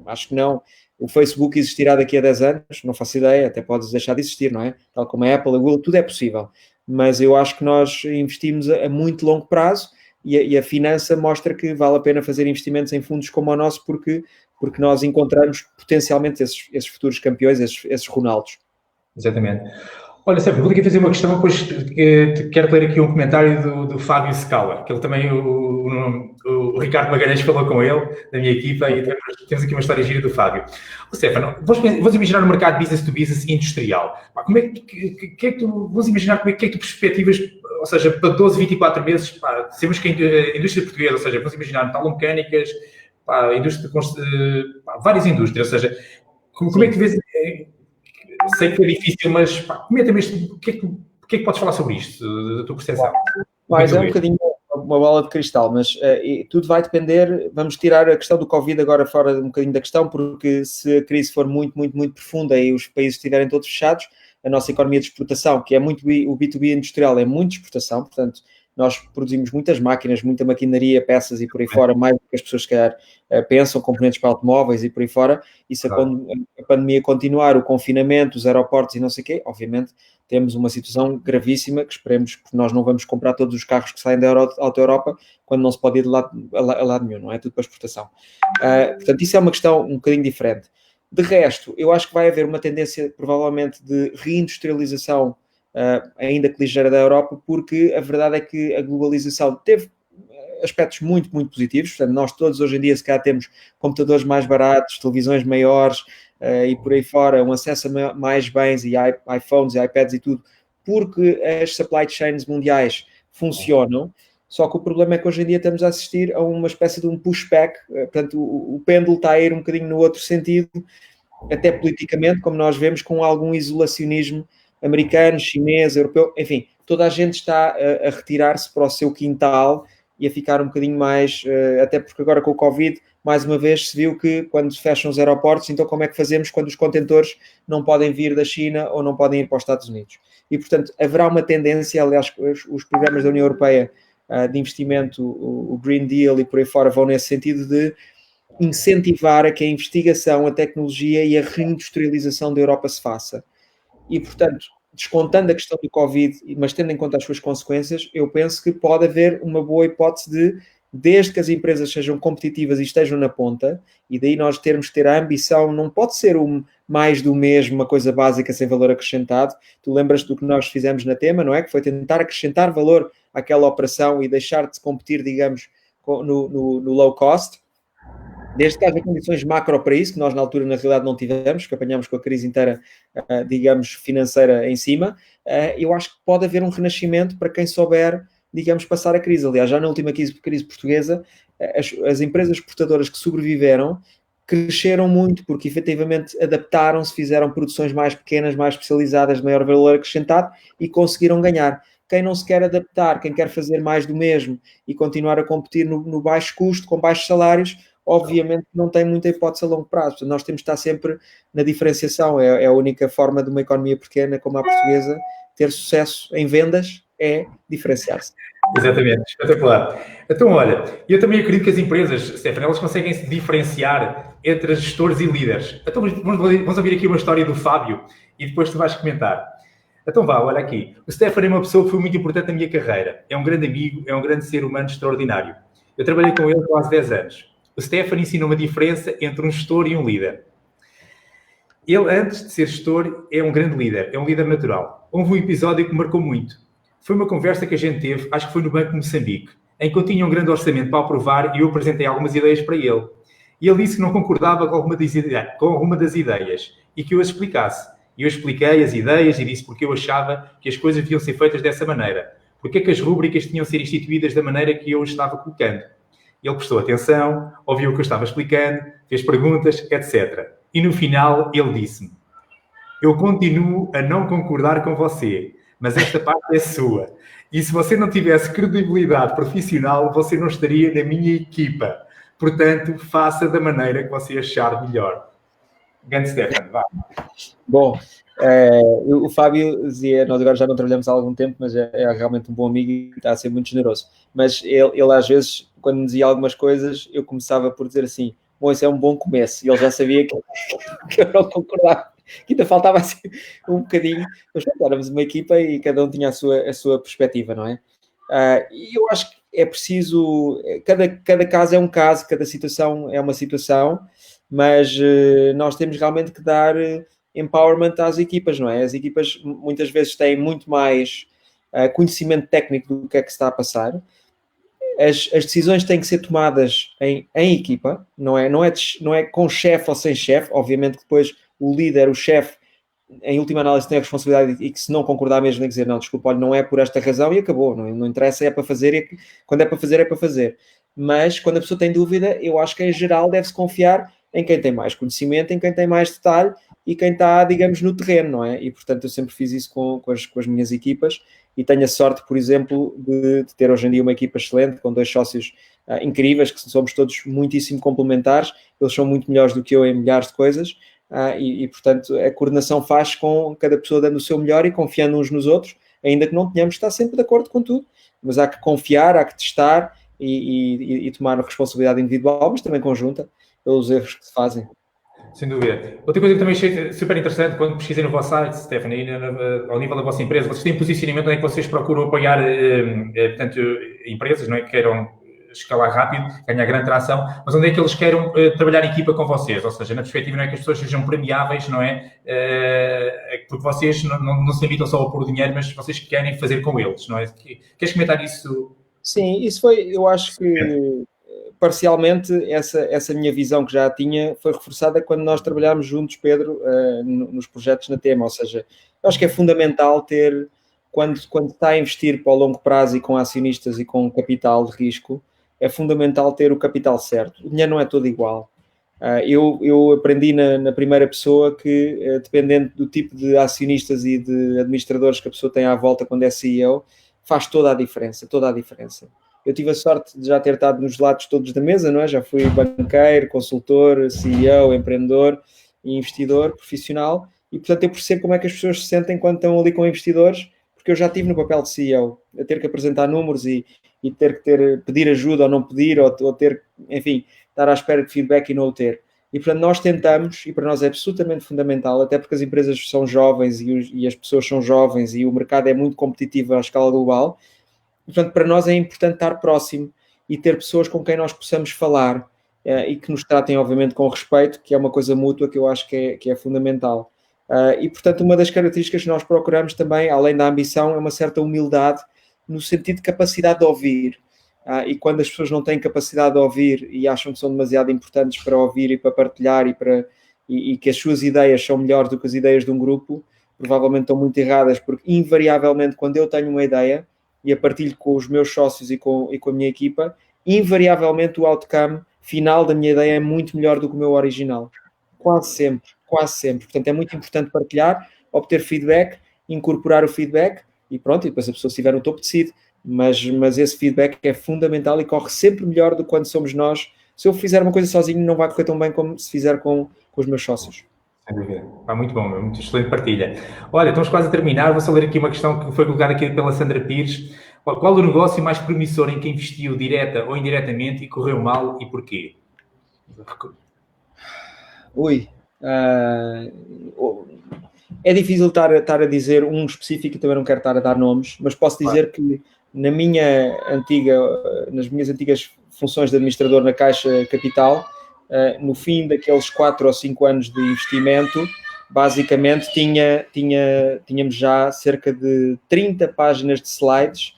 Acho que não. O Facebook existirá daqui a 10 anos? Não faço ideia, até pode deixar de existir, não é? Tal como a Apple, a Google, tudo é possível. Mas eu acho que nós investimos a muito longo prazo, e a finança mostra que vale a pena fazer investimentos em fundos como o nosso, porque nós encontramos potencialmente esses futuros campeões, esses Ronaldos. Exatamente. Olha, Sérgio, vou aqui fazer uma questão, depois quero ler aqui um comentário do Fábio Scala, que ele também, o Ricardo Magalhães falou com ele, da minha equipa, e temos aqui uma história gira do Fábio. Stefano, vamos imaginar um mercado business to business industrial. Como é que vamos imaginar como é que tu perspectivas, ou seja, para 12, 24 meses, sabemos que a indústria portuguesa, ou seja, vamos imaginar metalomecânicas, várias indústrias, ou seja, como é que tu vês... Sei que é difícil, mas comenta-me isto. O que é que podes falar sobre isto, da tua percepção? Mas é um bocadinho uma bola de cristal, mas tudo vai depender. Vamos tirar a questão do Covid agora fora um bocadinho da questão, porque se a crise for muito, muito, muito profunda e os países estiverem todos fechados, a nossa economia de exportação, que é muito o B2B industrial, é muito exportação, portanto, nós produzimos muitas máquinas, muita maquinaria, peças e por aí fora, mais do que as pessoas que pensam, componentes para automóveis e por aí fora. E se a pandemia continuar, o confinamento, os aeroportos e não sei o quê, obviamente temos uma situação gravíssima que esperemos, porque nós não vamos comprar todos os carros que saem da Auto Europa quando não se pode ir a lado nenhum, não é? Tudo para exportação. Portanto, isso é uma questão um bocadinho diferente. De resto, eu acho que vai haver uma tendência, provavelmente, de reindustrialização ainda que ligeira da Europa, porque a verdade é que a globalização teve aspectos muito, muito positivos. Portanto, nós todos hoje em dia, se calhar, temos computadores mais baratos, televisões maiores e por aí fora, um acesso a mais bens e iPhones e iPads e tudo, porque as supply chains mundiais funcionam. Só que o problema é que hoje em dia estamos a assistir a uma espécie de um pushback, portanto, o pêndulo está a ir um bocadinho no outro sentido, até politicamente, como nós vemos, com algum isolacionismo americano, chinês, europeu, enfim, toda a gente está a retirar-se para o seu quintal e a ficar um bocadinho mais, até porque agora com o Covid, mais uma vez se viu que quando se fecham os aeroportos, então como é que fazemos quando os contentores não podem vir da China ou não podem ir para os Estados Unidos? E, portanto, haverá uma tendência, aliás, os programas da União Europeia de investimento, o Green Deal e por aí fora vão nesse sentido de incentivar a que a investigação, a tecnologia e a reindustrialização da Europa se faça. E, portanto, descontando a questão do Covid, mas tendo em conta as suas consequências, eu penso que pode haver uma boa hipótese de, desde que as empresas sejam competitivas e estejam na ponta, e daí nós termos que ter a ambição, não pode ser mais do mesmo, uma coisa básica sem valor acrescentado. Tu lembras do que nós fizemos na Tema, não é? Que foi tentar acrescentar valor àquela operação e deixar de se competir, digamos, no low cost. Desde que haja condições macro para isso, que nós na altura na realidade não tivemos, que apanhámos com a crise inteira, digamos, financeira em cima, eu acho que pode haver um renascimento para quem souber, digamos, passar a crise. Aliás, já na última crise portuguesa, as empresas exportadoras que sobreviveram cresceram muito, porque efetivamente adaptaram-se, fizeram produções mais pequenas, mais especializadas, de maior valor acrescentado e conseguiram ganhar. Quem não se quer adaptar, quem quer fazer mais do mesmo e continuar a competir no baixo custo, com baixos salários, obviamente não tem muita hipótese a longo prazo. Portanto, nós temos de estar sempre na diferenciação. É a única forma de uma economia pequena como a portuguesa ter sucesso em vendas, é diferenciar-se. Exatamente, espetacular. Então, olha, eu também acredito que as empresas, Stefano, elas conseguem se diferenciar entre gestores e líderes. Então, vamos ouvir aqui uma história do Fábio e depois tu vais comentar. Então vá, olha aqui. O Stefano é uma pessoa que foi muito importante na minha carreira. É um grande amigo, é um grande ser humano extraordinário. Eu trabalhei com ele há quase 10 anos. O Stefano ensina uma diferença entre um gestor e um líder. Ele, antes de ser gestor, é um grande líder, é um líder natural. Houve um episódio que me marcou muito. Foi uma conversa que a gente teve, acho que foi no Banco de Moçambique, em que eu tinha um grande orçamento para aprovar e eu apresentei algumas ideias para ele. E ele disse que não concordava com alguma das ideias e que eu as explicasse. E eu expliquei as ideias e disse porque eu achava que as coisas deviam ser feitas dessa maneira. Porque é que as rúbricas tinham de ser instituídas da maneira que eu estava colocando. Ele prestou atenção, ouviu o que eu estava explicando, fez perguntas, etc. E no final ele disse-me: eu continuo a não concordar com você, mas esta parte é sua. E se você não tivesse credibilidade profissional, você não estaria na minha equipa. Portanto, faça da maneira que você achar melhor. Grande Stefano, vá. Bom, o Fábio dizia, nós agora já não trabalhamos há algum tempo, mas é realmente um bom amigo e está a ser muito generoso. Mas ele às vezes, quando me dizia algumas coisas, eu começava por dizer assim, bom, isso é um bom começo. E ele já sabia que eu não concordava, que ainda faltava assim um bocadinho. Mas éramos uma equipa e cada um tinha a sua perspectiva, não é? E eu acho que é preciso, cada caso é um caso, cada situação é uma situação, mas nós temos realmente que dar empowerment às equipas, não é? As equipas muitas vezes têm muito mais conhecimento técnico do que é que se está a passar. As decisões têm que ser tomadas em equipa, não é com chefe ou sem chefe. Obviamente que depois o líder, o chefe, em última análise tem a responsabilidade e que se não concordar mesmo, nem dizer, não, desculpa, olha, não é por esta razão e acabou, não interessa, é para fazer, quando é para fazer, é para fazer. Mas quando a pessoa tem dúvida, eu acho que em geral deve-se confiar em quem tem mais conhecimento, em quem tem mais detalhe e quem está, digamos, no terreno, não é? E portanto eu sempre fiz isso com as minhas equipas e tenho a sorte, por exemplo, de ter hoje em dia uma equipa excelente, com 2 sócios incríveis, que somos todos muitíssimo complementares, eles são muito melhores do que eu em milhares de coisas. Portanto, a coordenação faz com cada pessoa dando o seu melhor e confiando uns nos outros, ainda que não tenhamos de estar sempre de acordo com tudo, mas há que confiar, há que testar e tomar a responsabilidade individual, mas também conjunta, pelos erros que se fazem. Sem dúvida. Outra coisa que também achei super interessante, quando pesquisei no vosso site, Stephanie, ao nível da vossa empresa, vocês têm posicionamento onde é que vocês procuram apoiar, portanto, empresas, não é, que queiram escalar rápido, ganhar grande tração, mas onde é que eles queiram trabalhar em equipa com vocês, ou seja, na perspectiva não é que as pessoas sejam premiáveis, não é? Porque vocês não se limitam só a pôr o dinheiro, mas vocês querem fazer com eles, não é? Queres comentar isso? Sim, isso foi, eu acho que parcialmente essa minha visão que já tinha foi reforçada quando nós trabalhámos juntos, Pedro, nos projetos na Tema, ou seja, eu acho que é fundamental ter, quando está a investir para o longo prazo e com acionistas e com capital de risco, é fundamental ter o capital certo. O dinheiro não é todo igual. Eu aprendi na primeira pessoa que, dependendo do tipo de acionistas e de administradores que a pessoa tem à volta quando é CEO, faz toda a diferença, toda a diferença. Eu tive a sorte de já ter estado nos lados todos da mesa, não é? Já fui banqueiro, consultor, CEO, empreendedor e investidor profissional e, portanto, eu percebo como é que as pessoas se sentem quando estão ali com investidores, porque eu já estive no papel de CEO, a ter que apresentar números e ter que pedir ajuda ou não pedir, ou ter, enfim, estar à espera de feedback e não o ter. E, portanto, nós tentamos, e para nós é absolutamente fundamental, até porque as empresas são jovens e as pessoas são jovens e o mercado é muito competitivo à escala global. Portanto, para nós é importante estar próximo e ter pessoas com quem nós possamos falar e que nos tratem, obviamente, com respeito, que é uma coisa mútua que eu acho que é fundamental. E, portanto, uma das características que nós procuramos também, além da ambição, é uma certa humildade no sentido de capacidade de ouvir. E quando as pessoas não têm capacidade de ouvir e acham que são demasiado importantes para ouvir e para partilhar e que as suas ideias são melhores do que as ideias de um grupo, provavelmente estão muito erradas, porque invariavelmente quando eu tenho uma ideia e a partilho com os meus sócios e com a minha equipa, invariavelmente o outcome final da minha ideia é muito melhor do que o meu original. Quase sempre, quase sempre. Portanto, é muito importante partilhar, obter feedback, incorporar o feedback e pronto, e depois a pessoa se estiver no topo decide. Mas esse feedback é fundamental e corre sempre melhor do que quando somos nós. Se eu fizer uma coisa sozinho, não vai correr tão bem como se fizer com os meus sócios. Sem dúvida. Muito bom, muito excelente partilha. Olha, estamos quase a terminar. Vou só ler aqui uma questão que foi colocada aqui pela Sandra Pires. Qual o negócio mais promissor em que investiu direta ou indiretamente e correu mal e porquê? É difícil estar a dizer um específico e também não quero estar a dar nomes, mas posso dizer que nas minhas antigas funções de administrador na Caixa Capital, no fim daqueles 4 ou 5 anos de investimento, basicamente tínhamos já cerca de 30 páginas de slides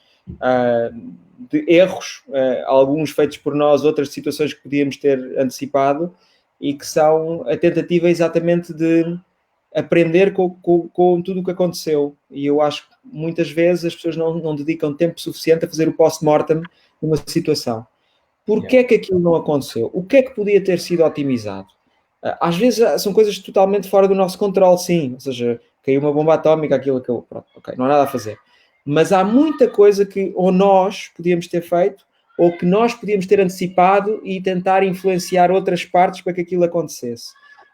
de erros, alguns feitos por nós, outras situações que podíamos ter antecipado e que são a tentativa exatamente de aprender com tudo o que aconteceu. E eu acho que muitas vezes as pessoas não dedicam tempo suficiente a fazer o post-mortem numa situação. Porquê é que aquilo não aconteceu? O que é que podia ter sido otimizado? Às vezes são coisas totalmente fora do nosso controle, sim. Ou seja, caiu uma bomba atómica, aquilo que eu... Pronto, ok, não há nada a fazer. Mas há muita coisa que ou nós podíamos ter feito ou que nós podíamos ter antecipado e tentar influenciar outras partes para que aquilo acontecesse.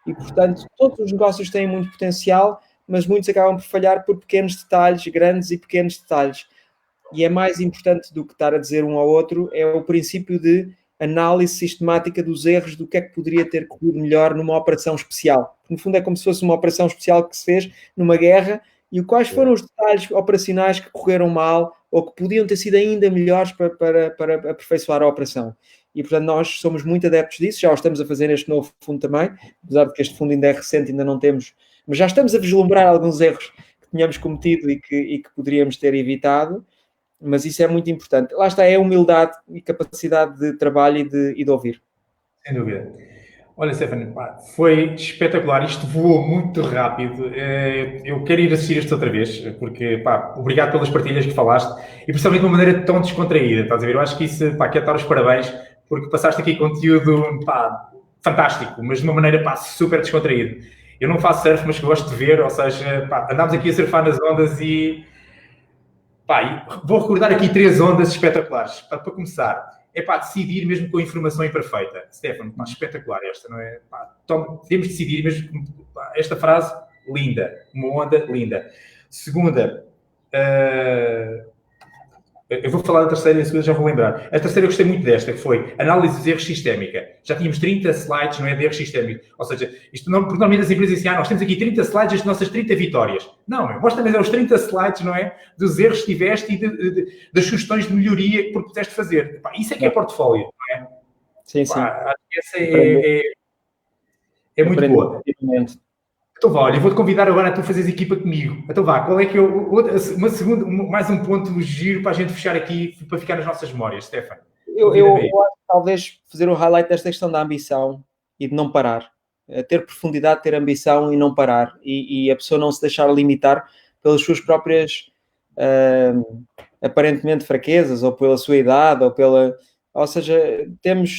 E, portanto, todos os negócios têm muito potencial, mas muitos acabam por falhar por pequenos detalhes, grandes e pequenos detalhes. E é mais importante do que estar a dizer um ao outro, é o princípio de análise sistemática dos erros, do que é que poderia ter corrido melhor numa operação especial. No fundo é como se fosse uma operação especial que se fez numa guerra, e quais foram os detalhes operacionais que correram mal ou que podiam ter sido ainda melhores para aperfeiçoar a operação. E, portanto, nós somos muito adeptos disso, já o estamos a fazer neste novo fundo também, apesar de que este fundo ainda é recente, ainda não temos, mas já estamos a vislumbrar alguns erros que tínhamos cometido e que poderíamos ter evitado, mas isso é muito importante. Lá está, é humildade e capacidade de trabalho e de ouvir. Sem dúvida. Olha, Stefano, foi espetacular. Isto voou muito rápido. Eu quero ir assistir isto outra vez, porque, obrigado pelas partilhas que falaste e principalmente de uma maneira tão descontraída. Estás a ver? Eu acho que isso, quero dar os parabéns, porque passaste aqui conteúdo, fantástico, mas de uma maneira, super descontraída. Eu não faço surf, mas gosto de ver, ou seja, andámos aqui a surfar nas ondas e vou recordar aqui 3 ondas espetaculares. Para começar, é decidir mesmo com a informação imperfeita. Stefano, espetacular esta, não é? Temos de decidir mesmo. Esta frase, linda. Uma onda linda. Segunda, eu vou falar da terceira e a segunda já vou lembrar. A terceira eu gostei muito desta, que foi análise de erros sistémica. Já tínhamos 30 slides, não é, de erros sistémicos. Ou seja, isto não, porque normalmente as empresas dizem, nós temos aqui 30 slides das nossas 30 vitórias. Não, mostra-me os 30 slides, não é, dos erros que tiveste e das sugestões de melhoria que pudeste fazer. Isso é que é portfólio, não é? Sim, sim. Essa é muito boa. Então vá, olha, vou-te convidar agora a tu fazeres equipa comigo. Então vá, qual é que mais um ponto giro para a gente fechar aqui, para ficar nas nossas memórias, Stefano? Eu acho que talvez fazer o highlight desta questão da ambição e de não parar. Ter profundidade, ter ambição e não parar. E a pessoa não se deixar limitar pelas suas próprias, aparentemente, fraquezas, ou pela sua idade, ou seja,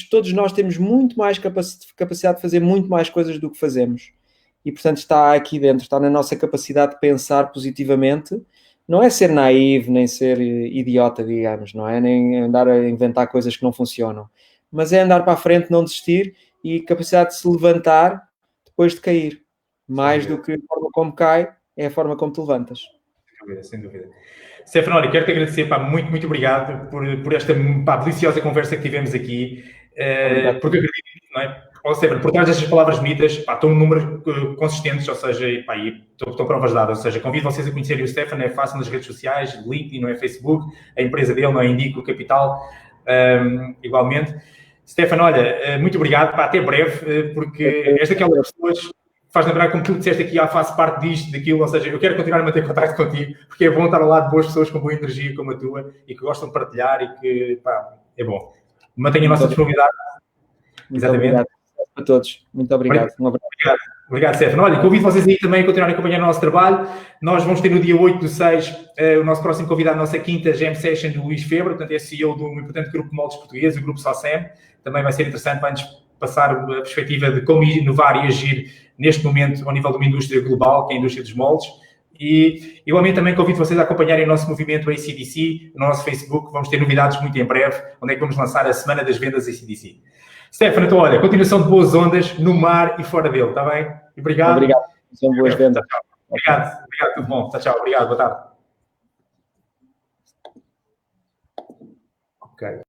todos nós temos muito mais capacidade de fazer muito mais coisas do que fazemos. E, portanto, está aqui dentro, está na nossa capacidade de pensar positivamente. Não é ser naivo, nem ser idiota, digamos, não é? Nem andar a inventar coisas que não funcionam. Mas é andar para a frente, não desistir e capacidade de se levantar depois de cair. Mais do que a forma como cai, é a forma como te levantas. Sem dúvida, sem dúvida. Stefano, olha, quero-te agradecer, muito, muito obrigado por esta deliciosa conversa que tivemos aqui. Porque acredito, não é? Ou seja, por trás destas palavras bonitas, estão números consistentes, ou seja, estão provas dadas. Ou seja, convido vocês a conhecerem o Stefano, é fácil nas redes sociais, LinkedIn, não é Facebook, a empresa dele não é Indico Capital, igualmente. Stefano, olha, muito obrigado, até breve, porque és daquelas pessoas que faz lembrar, como tu disseste aqui, faço parte disto, daquilo, ou seja, eu quero continuar a manter contato contigo, porque é bom estar ao lado de boas pessoas com boa energia como a tua e que gostam de partilhar e que, é bom. Mantenha a nossa disponibilidade. Exatamente. Obrigado a todos. Muito obrigado. Obrigado, Stefano. Olha, convido vocês aí também a continuarem a acompanhar o nosso trabalho. Nós vamos ter no dia 8/6 o nosso próximo convidado, a nossa quinta Jam Session do Luís Febre, portanto é CEO de um importante grupo de moldes português, o Grupo SOCEM. Também vai ser interessante para nos passar a perspectiva de como inovar e agir neste momento ao nível de uma indústria global, que é a indústria dos moldes. E, igualmente, também convido vocês a acompanharem o nosso movimento AC/DC no nosso Facebook. Vamos ter novidades muito em breve, onde é que vamos lançar a Semana das Vendas AC/DC. Stefano, então, olha, continuação de boas ondas no mar e fora dele, está bem? Obrigado. Obrigado. São boas vendas. Tchau. Obrigado, tudo bom. Tchau, obrigado, boa tarde. Ok.